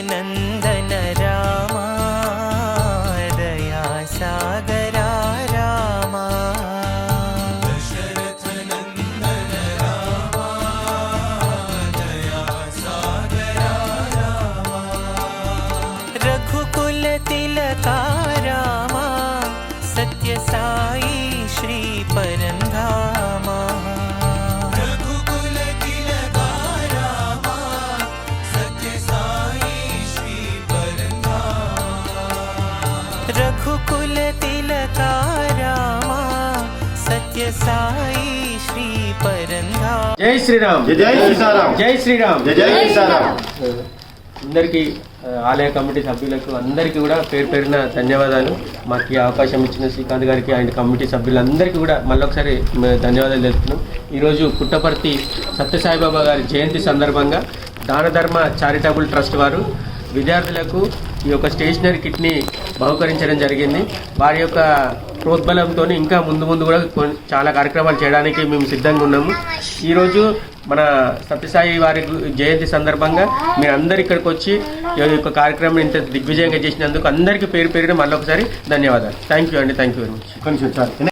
नंदन रामा दया सागरा रामा दशरथ नंदन रामा दया सागरा रामा रघुकुल तिलका रामा सत्य साई श्री परंधामा रघुकुल तिलका रामा सत्य साई श्री परंधा। जय श्रीराम जय सीताराम जय श्रीराम जय सीताराम। అందరికీ ఆలయ కమిటీ సభ్యులకు అందరికీ కూడా పేరు పేరున ధన్యవాదాలు. మాకు ఈ అవకాశం ఇచ్చిన శ్రీకాంత్ గారికి ఆయన కమిటీ సభ్యులందరికీ కూడా మళ్ళొకసారి ధన్యవాదాలు తెలుపుతున్నాం. ఈరోజు పుట్టపర్తి సత్యసాయిబాబా గారి జయంతి సందర్భంగా దాన ధర్మ చారిటబుల్ ట్రస్ట్ వారు విద్యార్థులకు ఈ యొక్క స్టేషనరీ కిట్ని బహుకరించడం జరిగింది. వారి యొక్క ప్రోద్బలంతో ఇంకా ముందు కూడా చాలా కార్యక్రమాలు చేయడానికి మేము సిద్ధంగా ఉన్నాము. ఈరోజు మన సత్యసాయి వారి జయంతి సందర్భంగా మీరు అందరు ఇక్కడికి వచ్చి ఈ యొక్క కార్యక్రమం ఇంత దిగ్విజయంగా చేసినందుకు అందరికీ పేరు పేరున మళ్ళొకసారి ధన్యవాదాలు. థ్యాంక్ యూ అండి. Thank you very much.